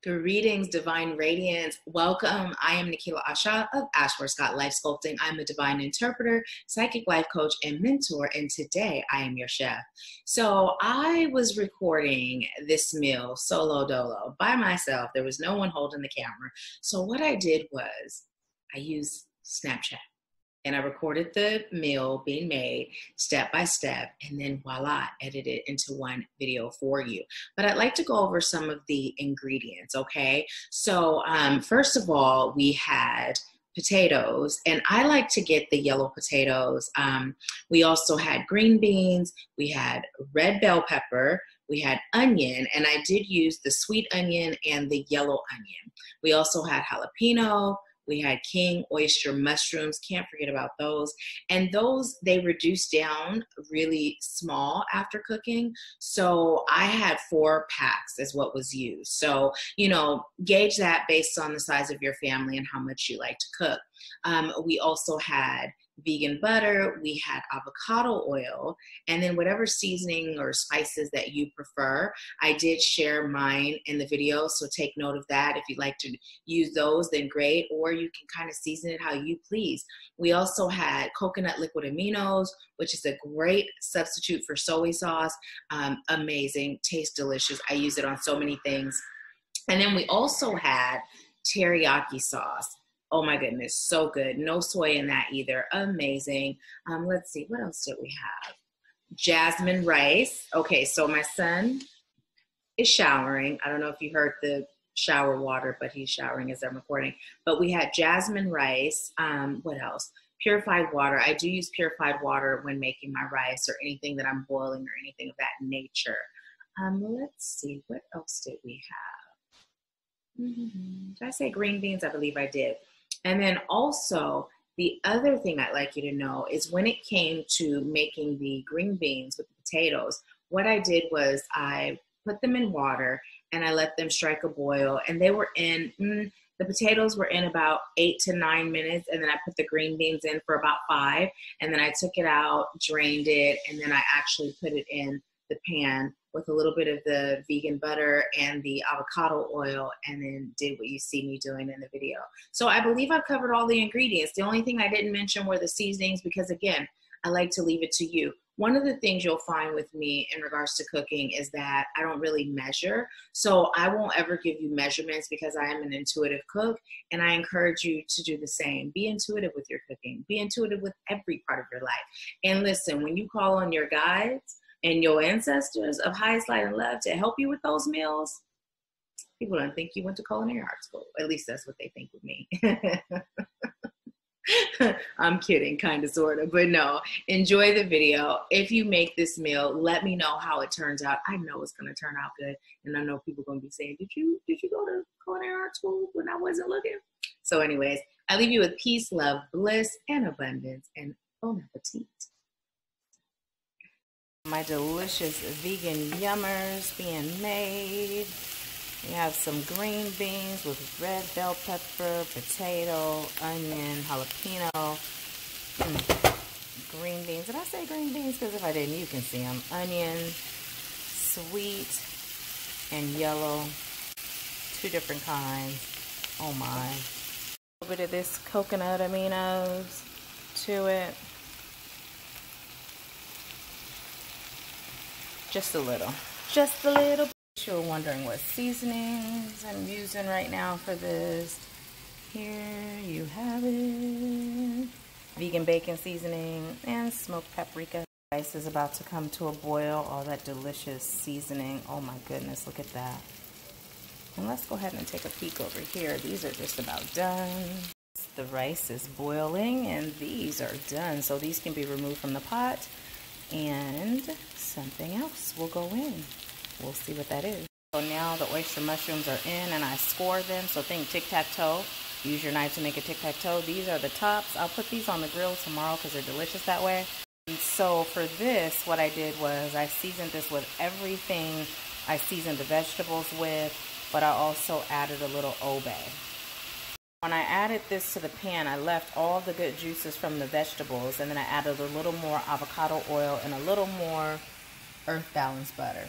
Greetings, divine radiance. Welcome. I am Nikila Asha of Ashworth Scott Life Sculpting. I'm a divine interpreter, psychic life coach, and mentor, and today I am your chef. So I was recording this meal solo dolo by myself. There was no one holding the camera. So what I did was I used Snapchat. And I recorded the meal being made step by step, and then voila, edited it into one video for you. But I'd like to go over some of the ingredients, okay? So first of all, we had potatoes, and I like to get the yellow potatoes. We also had green beans, we had red bell pepper, we had onion, and I did use the sweet onion and the yellow onion. We also had jalapeno. We had king oyster mushrooms, can't forget about those. And those, they reduce down really small after cooking. So I had 4 packs is what was used. So, you know, gauge that based on the size of your family and how much you like to cook. We also had vegan butter, we had avocado oil, and then whatever seasoning or spices that you prefer. I did share mine in the video, so take note of that. If you'd like to use those, then great, or you can kind of season it how you please. We also had coconut liquid aminos, which is a great substitute for soy sauce. Amazing, tastes delicious. I use it on so many things. And then we also had teriyaki sauce. Oh my goodness, so good. No soy in that either. Amazing. Let's see, what else did we have? Jasmine rice. Okay, so my son is showering. I don't know if you heard the shower water, but he's showering as I'm recording. But we had jasmine rice. What else? Purified water. I do use purified water when making my rice or anything that I'm boiling or anything of that nature. Let's see, what else did we have? Did I say green beans? I believe I did. And then also, the other thing I'd like you to know is when it came to making the green beans with the potatoes, what I did was I put them in water and I let them strike a boil, and they were in, the potatoes were in about 8 to 9 minutes, and then I put the green beans in for about 5, and then I took it out, drained it, and then I actually put it in the pan with a little bit of the vegan butter and the avocado oil, and then did what you see me doing in the video. So I believe I've covered all the ingredients. The only thing I didn't mention were the seasonings, because again, I like to leave it to you. One of the things you'll find with me in regards to cooking is that I don't really measure. So I won't ever give you measurements because I am an intuitive cook, and I encourage you to do the same. Be intuitive with your cooking. Be intuitive with every part of your life. And listen, when you call on your guides and your ancestors of highest light and love to help you with those meals, people don't think you went to culinary art school. At least that's what they think with me. I'm kidding, kind of, sort of, but no, enjoy the video. If you make this meal, let me know how it turns out. I know it's going to turn out good. And I know people are going to be saying, did you go to culinary art school when I wasn't looking? So anyways, I leave you with peace, love, bliss, and abundance, and bon appetit. My delicious vegan yummers being made. We have some green beans with red bell pepper, potato, onion, jalapeno, green beans. Did I say green beans? Because if I didn't, you can see them. Onion, sweet and yellow, 2 different kinds. Oh my. A little bit of this coconut aminos to it. Just a little. Just a little. You're wondering what seasonings I'm using right now for this. Here you have it. Vegan bacon seasoning and smoked paprika. Rice is about to come to a boil. All that delicious seasoning. Oh my goodness, look at that. And let's go ahead and take a peek over here. These are just about done. The rice is boiling and these are done. So these can be removed from the pot and something else will go in. We'll see what that is. So now the oyster mushrooms are in and I score them. So think tic-tac-toe. Use your knife to make a tic-tac-toe. These are the tops. I'll put these on the grill tomorrow because they're delicious that way. And so for this, what I did was I seasoned this with everything I seasoned the vegetables with, but I also added a little obey. When I added this to the pan, I left all the good juices from the vegetables, and then I added a little more avocado oil and a little more earth balanced butter.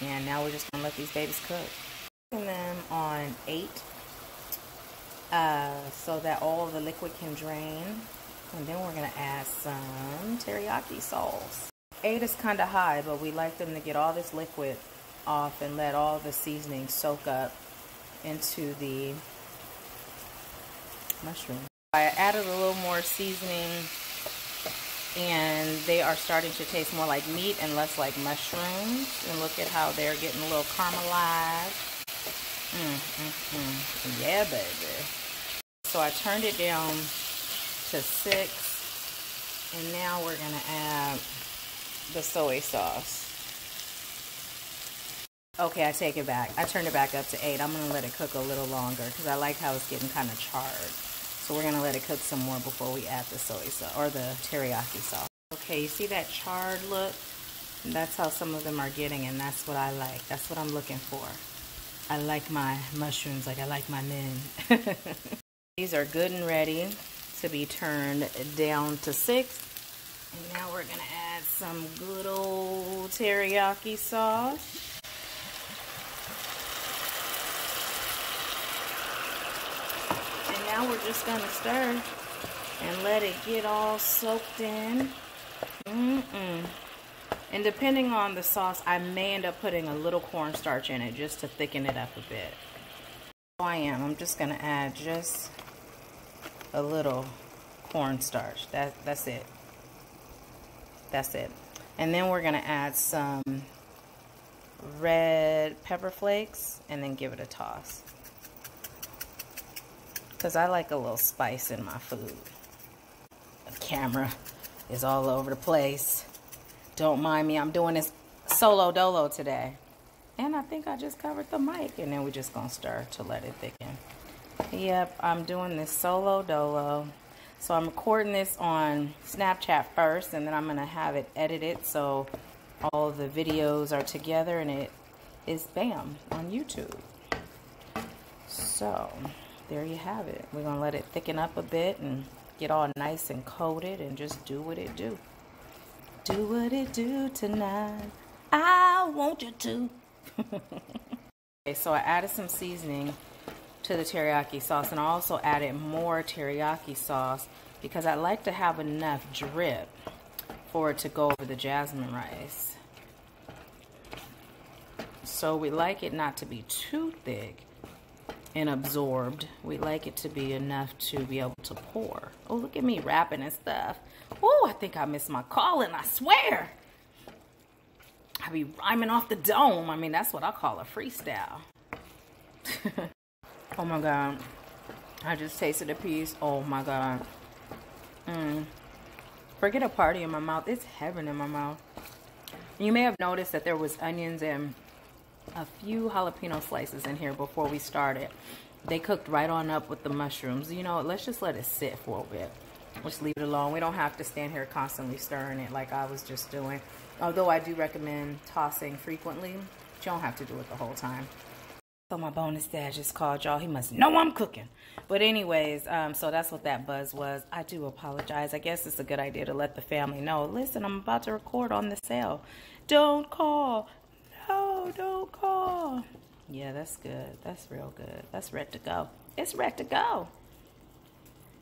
And now we're just gonna let these babies cook. Cooking them on 8, so that all the liquid can drain. And then we're going to add some teriyaki sauce. 8 is kind of high, but we like them to get all this liquid off and let all the seasoning soak up into the mushroom. I added a little more seasoning, and they are starting to taste more like meat and less like mushrooms. And look at how they're getting a little caramelized. Yeah, baby. So I turned it down to 6, and now we're gonna add the soy sauce. Okay, I take it back. I turned it back up to 8. I'm gonna let it cook a little longer because I like how it's getting kind of charred. So we're gonna let it cook some more before we add the soy sauce or the teriyaki sauce. Okay, you see that charred look? That's how some of them are getting, and that's what I like. That's what I'm looking for. I like my mushrooms like I like my men. These are good and ready to be turned down to 6. And now we're gonna add some good old teriyaki sauce. And now we're just gonna stir and let it get all soaked in. And depending on the sauce, I may end up putting a little cornstarch in it just to thicken it up a bit. So I'm just gonna add just a little cornstarch. That's it. That's it. And then we're gonna add some red pepper flakes and then give it a toss. Because I like a little spice in my food. The camera is all over the place. Don't mind me, I'm doing this solo dolo today. And I think I just covered the mic, and then we're just gonna stir to let it thicken. Yep, I'm doing this solo dolo. So I'm recording this on Snapchat first, and then I'm gonna have it edited so all of the videos are together, and it is bam on YouTube. So there you have it. We're gonna let it thicken up a bit and get all nice and coated and just do what it do. Do what it do tonight. I want you to. Okay, so I added some seasoning to the teriyaki sauce, and I also added more teriyaki sauce because I like to have enough drip for it to go over the jasmine rice. So we like it not to be too thick and absorbed. We like it to be enough to be able to pour. Oh, look at me wrapping and stuff. Oh, I think I missed my calling, I swear. I be rhyming off the dome. I mean, that's what I call a freestyle. Oh my God. I just tasted a piece. Oh my God. Forget a party in my mouth. It's heaven in my mouth. You may have noticed that there was onions and a few jalapeno slices in here before we started. They cooked right on up with the mushrooms. You know, let's just let it sit for a bit. Just leave it alone. We don't have to stand here constantly stirring it like I was just doing. Although I do recommend tossing frequently, but you don't have to do it the whole time. So my bonus dad just called y'all. He must know I'm cooking. But anyways, so that's what that buzz was. I do apologize. I guess it's a good idea to let the family know. Listen, I'm about to record on the cell. Don't call. No, don't call. Yeah, that's good. That's real good. That's ready to go. It's ready to go.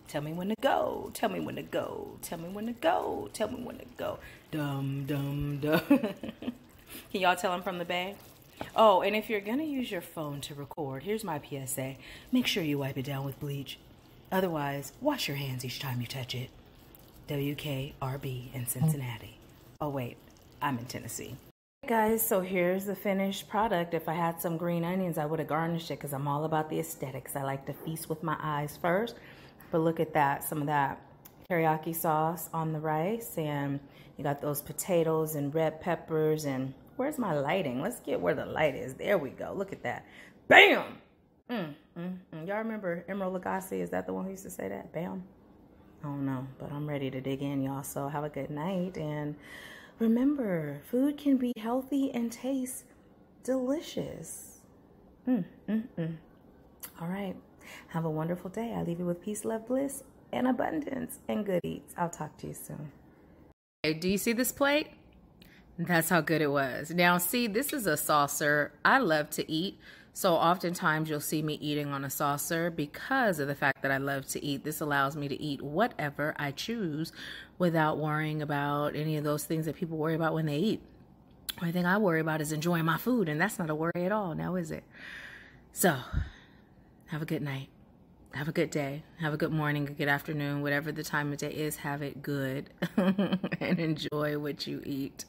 Tell me when to go. Tell me when to go. Tell me when to go. Tell me when to go. Dum, dum, dum. Can y'all tell him from the Bay? Oh, and if you're going to use your phone to record, here's my PSA. Make sure you wipe it down with bleach. Otherwise, wash your hands each time you touch it. WKRB in Cincinnati. Oh, wait. I'm in Tennessee. Guys, so here's the finished product. If I had some green onions, I would have garnished it because I'm all about the aesthetics. I like to feast with my eyes first. But look at that, some of that teriyaki sauce on the rice, and you got those potatoes and red peppers, and where's my lighting? Let's get where the light is. There we go. Look at that. Bam! Y'all remember Emerald Lagasse? Is that the one who used to say that? Bam? I don't know, but I'm ready to dig in, y'all. So have a good night, and remember, food can be healthy and taste delicious. All right. Have a wonderful day. I leave you with peace, love, bliss, and abundance, and good eats. I'll talk to you soon. Hey, do you see this plate? That's how good it was. Now, see, this is a saucer I love to eat So oftentimes you'll see me eating on a saucer because of the fact that I love to eat. This allows me to eat whatever I choose without worrying about any of those things that people worry about when they eat. The only thing I worry about is enjoying my food, and that's not a worry at all, now is it? So, have a good night. Have a good day. Have a good morning, a good afternoon, whatever the time of day is, have it good and enjoy what you eat.